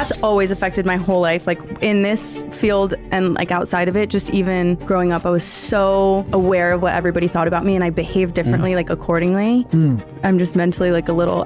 that's always affected my whole life. Like in this field and like outside of it, just even growing up, I was so aware of what everybody thought about me and I behaved differently, like accordingly. I'm just mentally like a little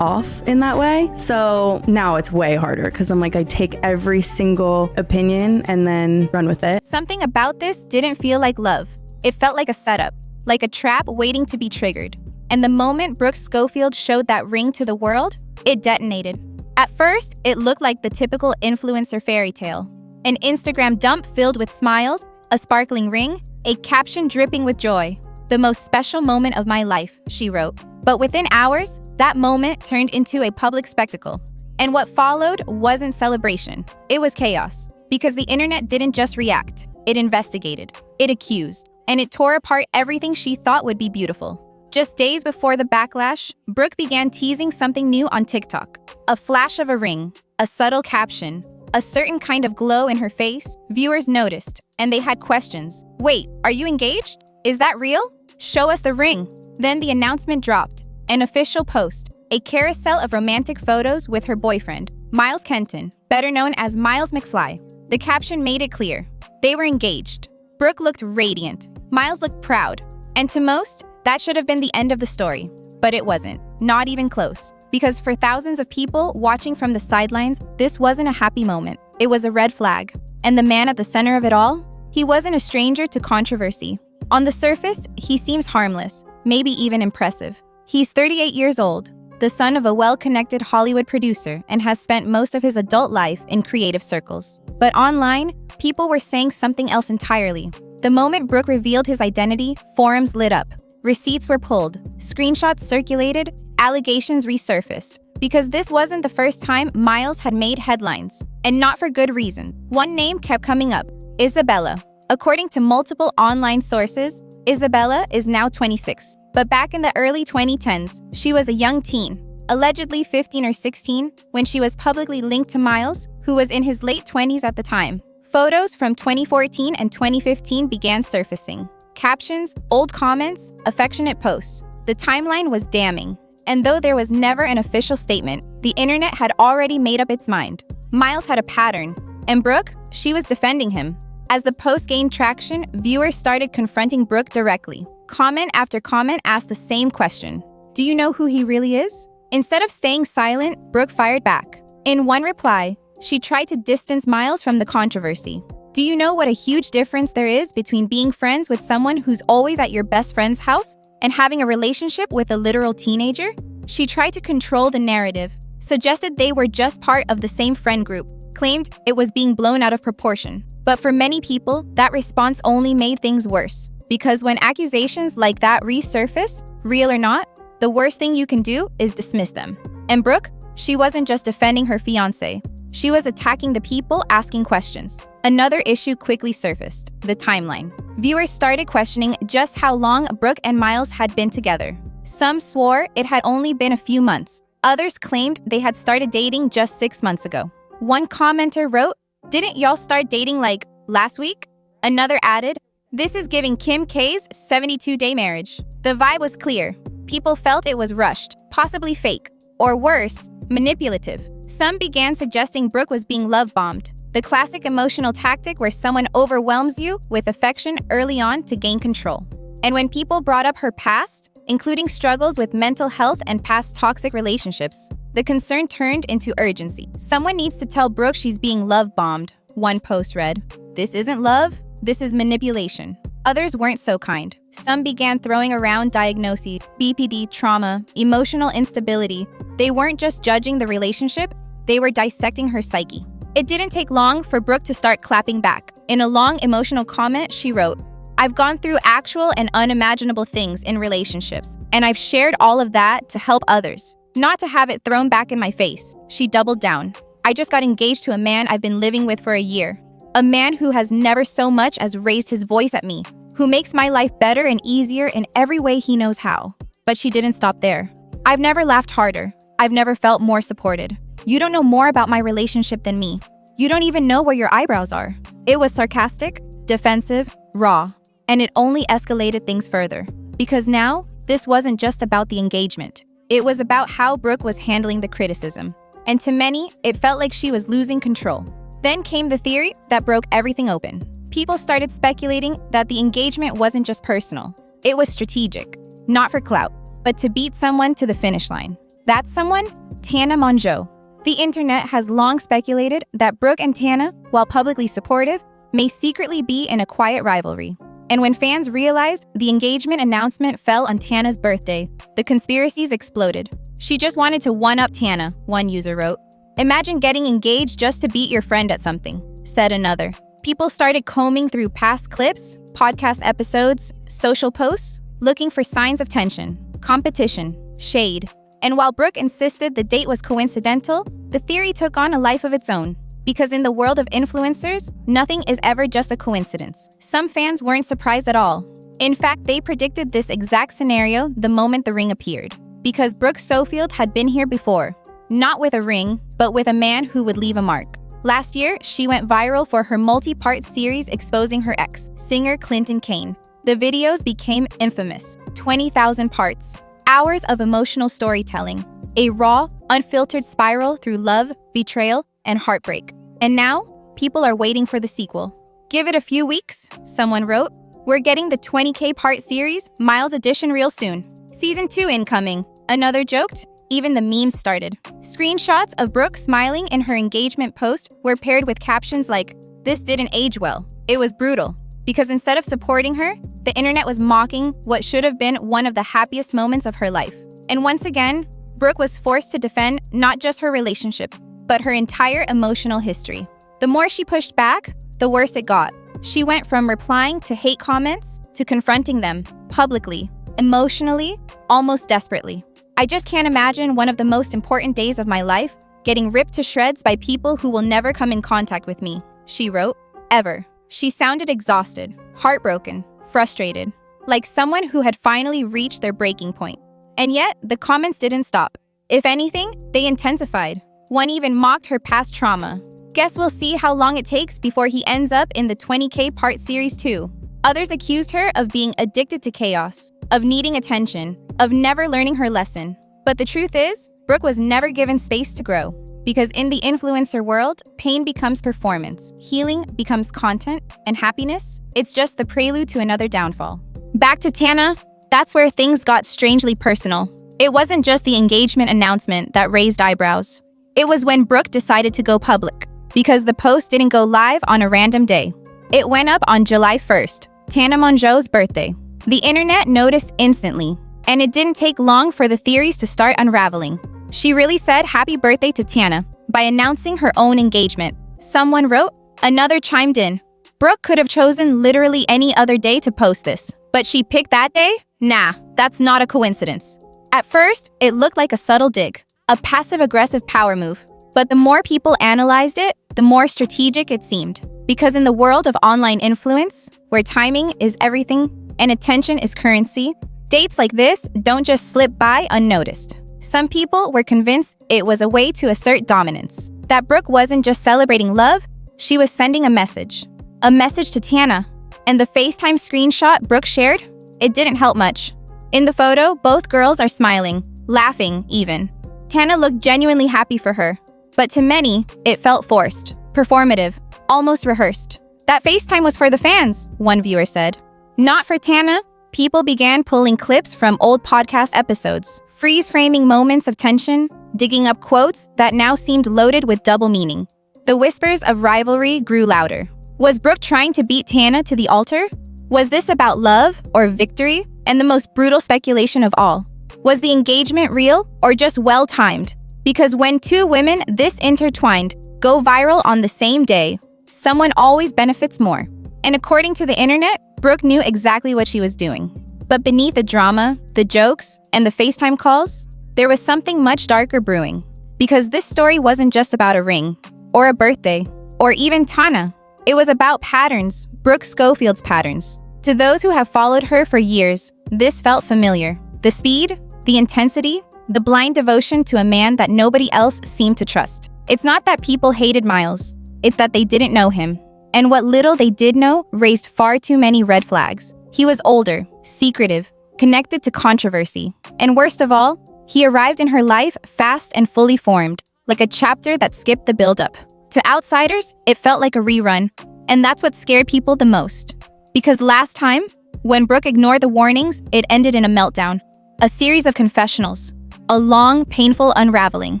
off in that way. So now it's way harder because I'm like, I take every single opinion and then run with it. Something about this didn't feel like love. It felt like a setup, like a trap waiting to be triggered. And the moment Brooke Schofield showed that ring to the world, it detonated. At first, it looked like the typical influencer fairy tale. An Instagram dump filled with smiles, a sparkling ring, a caption dripping with joy. The most special moment of my life, she wrote. But within hours, that moment turned into a public spectacle. And what followed wasn't celebration. It was chaos. Because the internet didn't just react. It investigated. It accused. And it tore apart everything she thought would be beautiful. Just days before the backlash, Brooke began teasing something new on TikTok. A flash of a ring, a subtle caption, a certain kind of glow in her face. Viewers noticed, and they had questions. Wait, are you engaged? Is that real? Show us the ring. Then the announcement dropped. An official post, a carousel of romantic photos with her boyfriend, Miles Kenton, better known as Miles McFly. The caption made it clear. They were engaged. Brooke looked radiant. Miles looked proud. And to most, that should have been the end of the story. But it wasn't. Not even close. Because for thousands of people watching from the sidelines, this wasn't a happy moment. It was a red flag. And the man at the center of it all? He wasn't a stranger to controversy. On the surface, he seems harmless, maybe even impressive. He's 38 years old, the son of a well-connected Hollywood producer, and has spent most of his adult life in creative circles. But online, people were saying something else entirely. The moment Brooke revealed his identity, forums lit up. Receipts were pulled, screenshots circulated, allegations resurfaced. Because this wasn't the first time Miles had made headlines. And not for good reason. One name kept coming up, Isabella. According to multiple online sources, Isabella is now 26. But back in the early 2010s, she was a young teen, allegedly 15 or 16, when she was publicly linked to Miles, who was in his late 20s at the time. Photos from 2014 and 2015 began surfacing. Captions, old comments, affectionate posts. The timeline was damning. And though there was never an official statement, the internet had already made up its mind. Miles had a pattern, and Brooke, she was defending him. As the post gained traction, viewers started confronting Brooke directly. Comment after comment asked the same question. Do you know who he really is? Instead of staying silent, Brooke fired back. In one reply, she tried to distance Miles from the controversy. Do you know what a huge difference there is between being friends with someone who's always at your best friend's house and having a relationship with a literal teenager? She tried to control the narrative, suggested they were just part of the same friend group, claimed it was being blown out of proportion. But for many people, that response only made things worse. Because when accusations like that resurface, real or not, the worst thing you can do is dismiss them. And Brooke, she wasn't just defending her fiancé. She was attacking the people asking questions. Another issue quickly surfaced, the timeline. Viewers started questioning just how long Brooke and Miles had been together. Some swore it had only been a few months. Others claimed they had started dating just 6 months ago. One commenter wrote, "Didn't y'all start dating like last week?" Another added, "This is giving Kim K's 72-day marriage." The vibe was clear. People felt it was rushed, possibly fake, or worse, manipulative. Some began suggesting Brooke was being love-bombed, the classic emotional tactic where someone overwhelms you with affection early on to gain control. And when people brought up her past, including struggles with mental health and past toxic relationships, the concern turned into urgency. Someone needs to tell Brooke she's being love-bombed, one post read. This isn't love, this is manipulation. Others weren't so kind. Some began throwing around diagnoses, BPD, trauma, emotional instability. They weren't just judging the relationship, they were dissecting her psyche. It didn't take long for Brooke to start clapping back. In a long emotional comment, she wrote, "I've gone through actual and unimaginable things in relationships, and I've shared all of that to help others, not to have it thrown back in my face." She doubled down. "I just got engaged to a man I've been living with for a year. A man who has never so much as raised his voice at me, who makes my life better and easier in every way he knows how." But she didn't stop there. "I've never laughed harder. I've never felt more supported. You don't know more about my relationship than me. You don't even know where your eyebrows are." It was sarcastic, defensive, raw, and it only escalated things further. Because now, this wasn't just about the engagement. It was about how Brooke was handling the criticism. and to many, it felt like she was losing control. Then came the theory that broke everything open. People started speculating that the engagement wasn't just personal. It was strategic, not for clout, but to beat someone to the finish line. That someone? Tana Mongeau. The internet has long speculated that Brooke and Tana, while publicly supportive, may secretly be in a quiet rivalry. And when fans realized the engagement announcement fell on Tana's birthday, the conspiracies exploded. She just wanted to one-up Tana, one user wrote. Imagine getting engaged just to beat your friend at something, said another. People started combing through past clips, podcast episodes, social posts, looking for signs of tension, competition, shade. And while Brooke insisted the date was coincidental, the theory took on a life of its own. Because in the world of influencers, nothing is ever just a coincidence. Some fans weren't surprised at all. In fact, they predicted this exact scenario the moment the ring appeared. Because Brooke Schofield had been here before. Not with a ring, but with a man who would leave a mark. Last year, she went viral for her multi-part series exposing her ex, singer Clinton Kane. The videos became infamous. 20,000 parts. Hours of emotional storytelling. A raw, unfiltered spiral through love, betrayal, and heartbreak. And now, people are waiting for the sequel. Give it a few weeks, someone wrote. We're getting the 20K part series, Miles edition real soon. Season 2 incoming, another joked. Even the memes started. Screenshots of Brooke smiling in her engagement post were paired with captions like, "This didn't age well. It was brutal." Because instead of supporting her, the internet was mocking what should have been one of the happiest moments of her life. And once again, Brooke was forced to defend not just her relationship, but her entire emotional history. The more she pushed back, the worse it got. She went from replying to hate comments to confronting them publicly, emotionally, almost desperately. I just can't imagine one of the most important days of my life getting ripped to shreds by people who will never come in contact with me, she wrote. Ever. She sounded exhausted, heartbroken, frustrated, like someone who had finally reached their breaking point. And yet, the comments didn't stop. If anything, they intensified. One even mocked her past trauma. Guess we'll see how long it takes before he ends up in the 20K part series 2. Others accused her of being addicted to chaos, of needing attention, of never learning her lesson. But the truth is, Brooke was never given space to grow. Because in the influencer world, pain becomes performance, healing becomes content, and happiness, it's just the prelude to another downfall. Back to Tana, that's where things got strangely personal. It wasn't just the engagement announcement that raised eyebrows. It was when Brooke decided to go public, because the post didn't go live on a random day. It went up on July 1st, Tana Mongeau's birthday. The internet noticed instantly, and it didn't take long for the theories to start unraveling. She really said happy birthday to Tana by announcing her own engagement. Someone wrote, another chimed in. Brooke could have chosen literally any other day to post this, but she picked that day? Nah, that's not a coincidence. At first, it looked like a subtle dig, a passive-aggressive power move. But the more people analyzed it, the more strategic it seemed. Because in the world of online influence, where timing is everything and attention is currency, dates like this don't just slip by unnoticed. Some people were convinced it was a way to assert dominance. That Brooke wasn't just celebrating love, she was sending a message. A message to Tana. And the FaceTime screenshot Brooke shared? It didn't help much. In the photo, both girls are smiling, laughing even. Tana looked genuinely happy for her. But to many, it felt forced, performative, almost rehearsed. That FaceTime was for the fans, one viewer said. Not for Tana. People began pulling clips from old podcast episodes, freeze-framing moments of tension, digging up quotes that now seemed loaded with double meaning. The whispers of rivalry grew louder. Was Brooke trying to beat Tana to the altar? Was this about love or victory? And the most brutal speculation of all, was the engagement real or just well-timed? Because when two women this intertwined go viral on the same day, someone always benefits more. And according to the internet, Brooke knew exactly what she was doing. But beneath the drama, the jokes, and the FaceTime calls, there was something much darker brewing. Because this story wasn't just about a ring, or a birthday, or even Tana. It was about patterns, Brooke Schofield's patterns. To those who have followed her for years, this felt familiar. The speed, the intensity, the blind devotion to a man that nobody else seemed to trust. It's not that people hated Miles, it's that they didn't know him. And what little they did know raised far too many red flags. He was older, secretive, connected to controversy. And worst of all, he arrived in her life fast and fully formed, like a chapter that skipped the build-up. To outsiders, it felt like a rerun, and that's what scared people the most. Because last time, when Brooke ignored the warnings, it ended in a meltdown. A series of confessionals. A long, painful unraveling.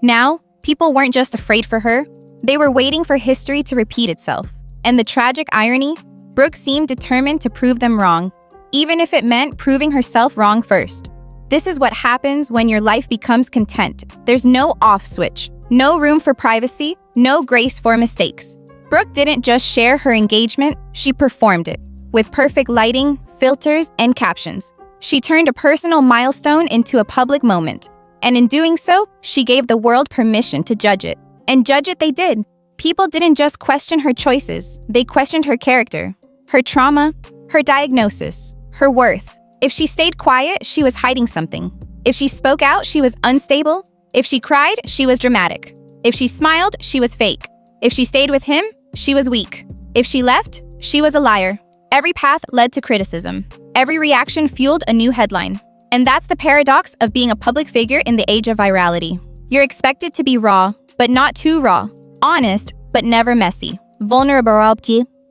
Now, people weren't just afraid for her, they were waiting for history to repeat itself. And the tragic irony, Brooke seemed determined to prove them wrong, even if it meant proving herself wrong first. This is what happens when your life becomes content. There's no off switch, no room for privacy, no grace for mistakes. Brooke didn't just share her engagement, she performed it. With perfect lighting, filters, and captions. She turned a personal milestone into a public moment. And in doing so, she gave the world permission to judge it. And judge it they did. People didn't just question her choices, they questioned her character, her trauma, her diagnosis, her worth. If she stayed quiet, she was hiding something. If she spoke out, she was unstable. If she cried, she was dramatic. If she smiled, she was fake. If she stayed with him, she was weak. If she left, she was a liar. Every path led to criticism. Every reaction fueled a new headline. And that's the paradox of being a public figure in the age of virality. You're expected to be raw, but not too raw. Honest, but never messy. Vulnerable,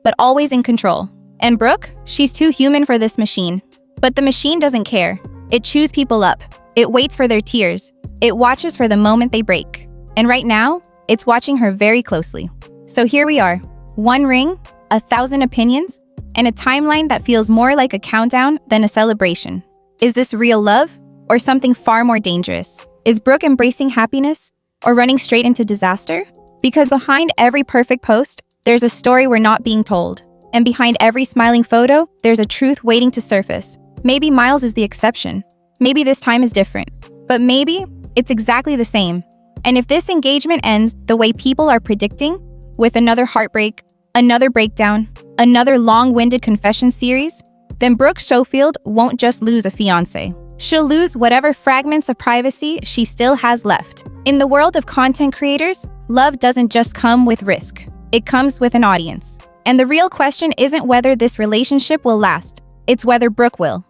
but always in control. And Brooke, she's too human for this machine. But the machine doesn't care. It chews people up. It waits for their tears. It watches for the moment they break. And right now, it's watching her very closely. So here we are. One ring, 1,000 opinions, and a timeline that feels more like a countdown than a celebration. Is this real love or something far more dangerous? Is Brooke embracing happiness or running straight into disaster? Because behind every perfect post, there's a story we're not being told. And behind every smiling photo, there's a truth waiting to surface. Maybe Miles is the exception. Maybe this time is different. But maybe it's exactly the same. And if this engagement ends the way people are predicting, with another heartbreak, another breakdown, another long-winded confession series, then Brooke Schofield won't just lose a fiancé. She'll lose whatever fragments of privacy she still has left. In the world of content creators, love doesn't just come with risk. It comes with an audience. And the real question isn't whether this relationship will last. It's whether Brooke will.